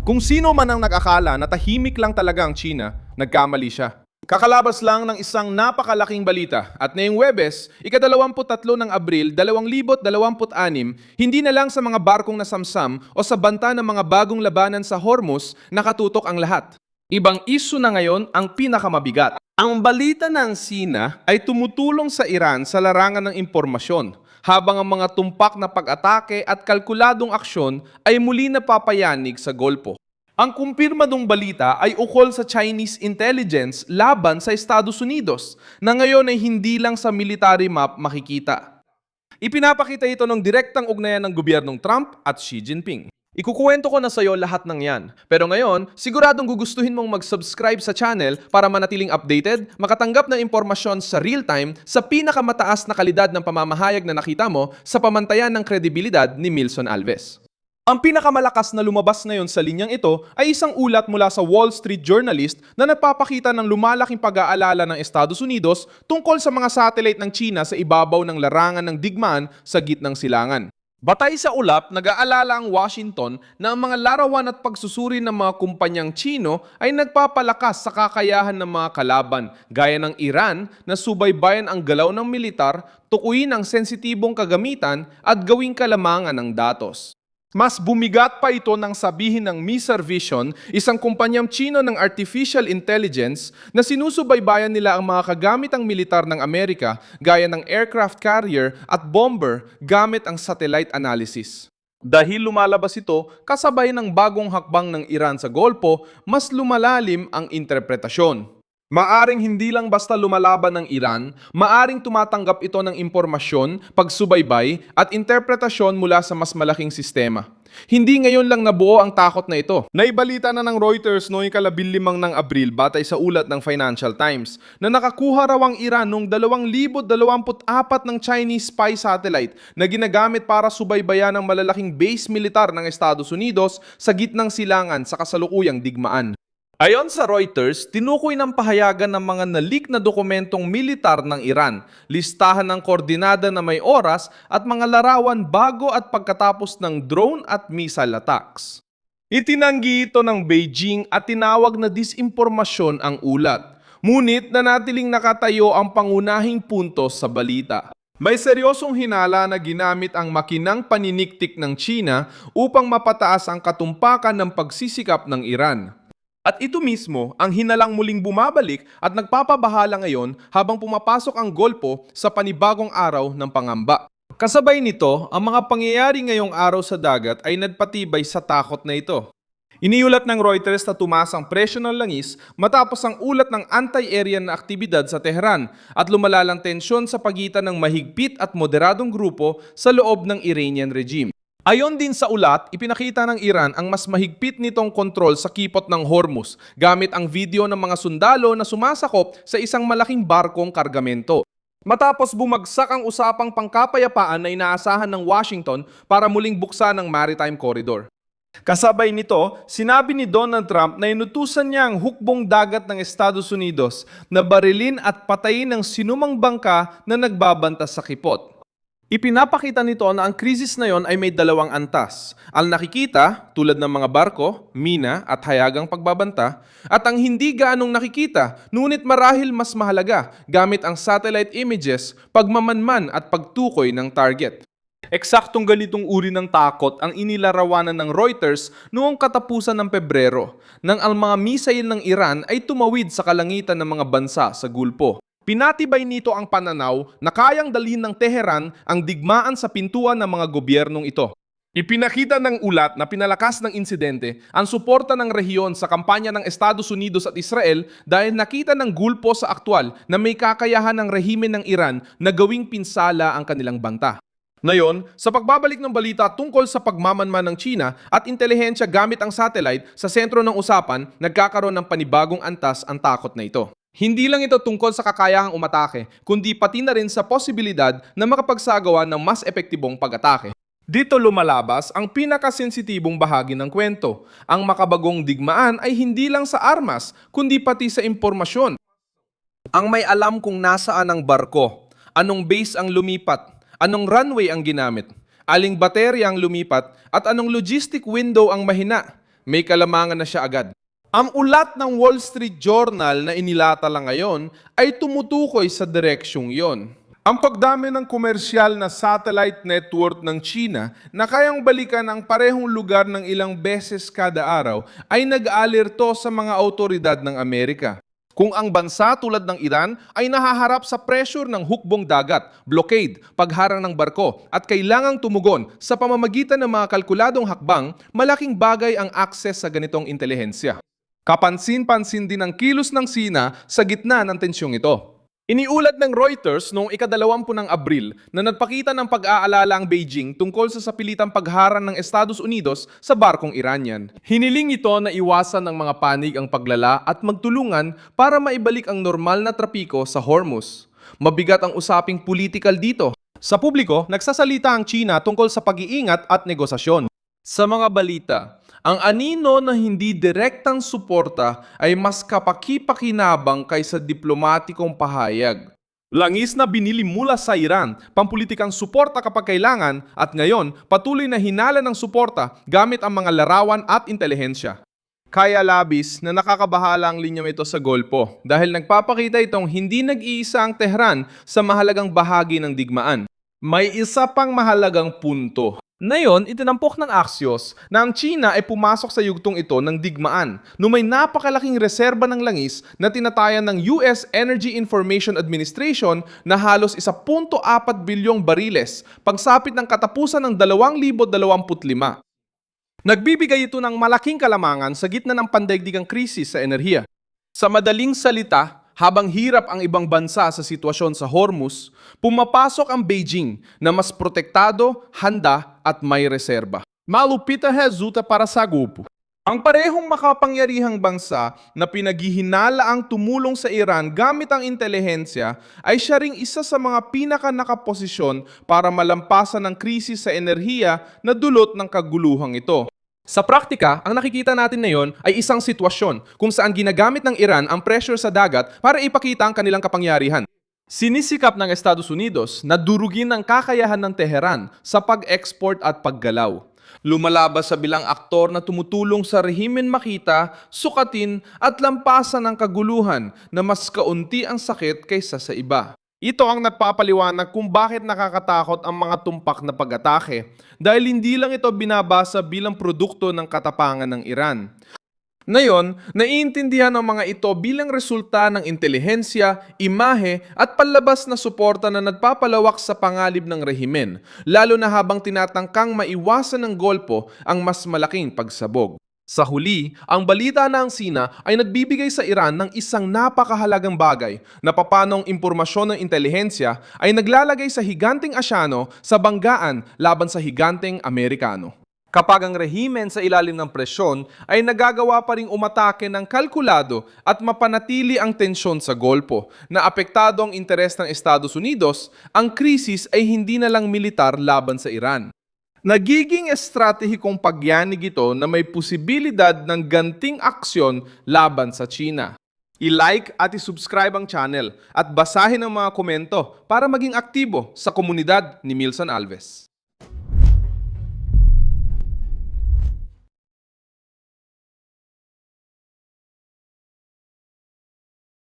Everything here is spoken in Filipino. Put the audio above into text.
Kung sino man ang nag-akala na tahimik lang talaga ang China, nagkamali siya. Kakalabas lang ng isang napakalaking balita at ngayong Webes, ika-23 ng Abril 2026, hindi na lang sa mga barkong nasamsam o sa banta ng mga bagong labanan sa Hormuz nakatutok ang lahat. Ibang isyu na ngayon ang pinakamabigat. Ang balita ng Sina ay tumutulong sa Iran sa larangan ng impormasyon, habang ang mga tumpak na pag-atake at kalkuladong aksyon ay muli napapayanig sa Golpo. Ang kumpirmadong balita ay ukol sa Chinese intelligence laban sa Estados Unidos na ngayon ay hindi lang sa military map makikita. Ipinapakita ito ng direktang ugnayan ng gobyernong Trump at Xi Jinping. Ikukuwento ko na sa iyo lahat ng yan. Pero ngayon, siguradong gugustuhin mong mag-subscribe sa channel para manatiling updated, makatanggap ng impormasyon sa real-time sa pinakamataas na kalidad ng pamamahayag na nakita mo sa pamantayan ng kredibilidad ni Milson Alves. Ang pinakamalakas na lumabas ngayon sa linyang ito ay isang ulat mula sa Wall Street journalist na nagpapakita ng lumalaking pag-aalala ng Estados Unidos tungkol sa mga satellite ng China sa ibabaw ng larangan ng digmaan sa gitnang silangan. Batay sa ulap, nag-aalala ang Washington na ang mga larawan at pagsusuri ng mga kumpanyang Chino ay nagpapalakas sa kakayahan ng mga kalaban, gaya ng Iran na subaybayan ang galaw ng militar, tukuyin ang sensitibong kagamitan at gawing kalamangan ng datos. Mas bumigat pa ito nang sabihin ng Missar Vision, isang kumpanyang Chino ng artificial intelligence na sinusubaybayan nila ang mga kagamitang militar ng Amerika gaya ng aircraft carrier at bomber gamit ang satellite analysis. Dahil lumalabas ito kasabay ng bagong hakbang ng Iran sa Golpo, mas lumalalim ang interpretasyon. Maaring hindi lang basta lumalaban ng Iran, maaring tumatanggap ito ng impormasyon, pagsubaybay at interpretasyon mula sa mas malaking sistema. Hindi ngayon lang nabuo ang takot na ito. Naibalita na ng Reuters noong ika-15 ng Abril batay sa ulat ng Financial Times na nakakuha raw ang Iran noong 2024 ng Chinese spy satellite na ginagamit para subaybayan ang malalaking base militar ng Estados Unidos sa gitnang silangan sa kasalukuyang digmaan. Ayon sa Reuters, tinukoy ng pahayagan ng mga na-leak na dokumentong militar ng Iran, listahan ng koordinada na may oras at mga larawan bago at pagkatapos ng drone at missile attacks. Itinanggi ito ng Beijing at tinawag na disinformasyon ang ulat. Ngunit nanatiling nakatayo ang pangunahing puntos sa balita. May seryosong hinala na ginamit ang makinang paniniktik ng China upang mapataas ang katumpakan ng pagsisikap ng Iran. At ito mismo ang hinalang muling bumabalik at nagpapabahala ngayon habang pumapasok ang Golpo sa panibagong araw ng pangamba. Kasabay nito, ang mga pangyayari ngayong araw sa dagat ay nagpatibay sa takot na ito. Iniulat ng Reuters na tumaas ang presyo ng langis matapos ang ulat ng anti-aerian na aktibidad sa Tehran at lumalalang tensyon sa pagitan ng mahigpit at moderadong grupo sa loob ng Iranian regime. Ayon din sa ulat, ipinakita ng Iran ang mas mahigpit nitong kontrol sa kipot ng Hormuz gamit ang video ng mga sundalo na sumasakop sa isang malaking barkong kargamento. Matapos bumagsak ang usapang pangkapayapaan na inaasahan ng Washington para muling buksan ang maritime corridor. Kasabay nito, sinabi ni Donald Trump na inutusan niya ang hukbong dagat ng Estados Unidos na barilin at patayin ang sinumang bangka na nagbabanta sa kipot. Ipinapakita nito na ang krisis na yon ay may dalawang antas. Ang nakikita, tulad ng mga barko, mina at hayagang pagbabanta, at ang hindi gaanong nakikita, ngunit marahil mas mahalaga gamit ang satellite images, pagmamanman at pagtukoy ng target. Eksaktong ganitong uri ng takot ang inilarawanan ng Reuters noong katapusan ng Pebrero, nang ang mga misail ng Iran ay tumawid sa kalangitan ng mga bansa sa Gulpo. Pinatibay nito ang pananaw na kayang dalhin ng Tehran ang digmaan sa pintuan ng mga gobyernong ito. Ipinakita ng ulat na pinalakas ng insidente ang suporta ng rehiyon sa kampanya ng Estados Unidos at Israel dahil nakita ng Gulpo sa aktwal na may kakayahan ng rehimen ng Iran na gawing pinsala ang kanilang banta. Ngayon, sa pagbabalik ng balita tungkol sa pagmamanman ng China at intelihensya gamit ang satellite sa sentro ng usapan, nagkakaroon ng panibagong antas ang takot na ito. Hindi lang ito tungkol sa kakayahang umatake, kundi pati na rin sa posibilidad na makapagsagawa ng mas epektibong pag-atake. Dito lumalabas ang pinakasensitibong bahagi ng kwento. Ang makabagong digmaan ay hindi lang sa armas, kundi pati sa impormasyon. Ang may alam kung nasaan ang barko, anong base ang lumipat, anong runway ang ginamit, aling baterya ang lumipat, at anong logistic window ang mahina. may kalamangan na siya agad. Ang ulat ng Wall Street Journal na inilatala ngayon ay tumutukoy sa direksyong yon. Ang pagdami ng komersyal na satellite network ng China na kayang balikan ang parehong lugar ng ilang beses kada araw ay nag-alerto sa mga autoridad ng Amerika. Kung ang bansa tulad ng Iran ay nahaharap sa pressure ng hukbong dagat, blockade, pagharang ng barko at kailangang tumugon sa pamamagitan ng mga kalkuladong hakbang, malaking bagay ang akses sa ganitong intelihensya. Kapansin-pansin din ang kilos ng Sina sa gitna ng tensyong ito. Iniulat ng Reuters noong ika-20 ng Abril na nagpakita ng pag-aalala ang Beijing tungkol sa sapilitang pagharang ng Estados Unidos sa barkong Iranian. Hiniling ito na iwasan ng mga panig ang paglala at magtulungan para maibalik ang normal na trapiko sa Hormuz. Mabigat ang usaping politikal dito. Sa publiko, nagsasalita ang China tungkol sa pag-iingat at negosasyon. Sa mga balita, ang anino na hindi direktang suporta ay mas kapaki-pakinabang kaysa diplomatikong pahayag. Langis na binili mula sa Iran, pampulitikang suporta kapag kailangan at ngayon patuloy na hinala ng suporta gamit ang mga larawan at intelihensya. Kaya labis na nakakabahala ang linyang ito sa Golpo dahil nagpapakita itong hindi nag-iisa ang Tehran sa mahalagang bahagi ng digmaan. May isa pang mahalagang punto. Ngayon, itinampok ng Axios na ang China ay pumasok sa yugtong ito ng digmaan no may napakalaking reserba ng langis na tinatayan ng US Energy Information Administration na halos 1.4 bilyong bariles pagsapit ng katapusan ng 2025. Nagbibigay ito ng malaking kalamangan sa gitna ng pandaigdigang krisis sa enerhiya. Sa madaling salita, habang hirap ang ibang bansa sa sitwasyon sa Hormuz, pumapasok ang Beijing na mas protektado, handa at may reserba. Malupita resulta para sa grupo. Ang parehong makapangyarihang bansa na pinaghihinala ang tumulong sa Iran gamit ang intelihensya ay siya ring isa sa mga pinaka-nakaposisyon para malampasan ang krisis sa enerhiya na dulot ng kaguluhang ito. Sa praktika, ang nakikita natin ngayon ay isang sitwasyon kung saan ginagamit ng Iran ang pressure sa dagat para ipakita ang kanilang kapangyarihan. Sinisikap ng Estados Unidos na durugin ang kakayahan ng Tehran sa pag-export at paggalaw. Lumalabas sa bilang aktor na tumutulong sa rehimen makita, sukatin at lampasan ang kaguluhan na mas kaunti ang sakit kaysa sa iba. Ito ang nagpapaliwanag kung bakit nakakatakot ang mga tumpak na pag-atake dahil hindi lang ito binabasa bilang produkto ng katapangan ng Iran. Ngayon, naiintindihan ng mga ito bilang resulta ng intelihensya, imahe at panlabas na suporta na nagpapalawak sa pangalib ng rehimen, lalo na habang tinatangkang maiwasan ng golpo ang mas malaking pagsabog. Sa huli, ang balita ng Sina ay nagbibigay sa Iran ng isang napakahalagang bagay na papanong impormasyon ng intelihensya ay naglalagay sa higanteng Asyano sa banggaan laban sa higanteng Amerikano. Kapag ang rehimen sa ilalim ng presyon ay nagagawa pa ring umatake ng kalkulado at mapanatili ang tensyon sa Golpo na apektado ang interes ng Estados Unidos, ang krisis ay hindi na lang militar laban sa Iran. Nagiging estratehikong pagyanig ito na may posibilidad ng ganting aksyon laban sa China. I-like at i-subscribe ang channel at basahin ang mga komento para maging aktibo sa komunidad ni Milson Alves.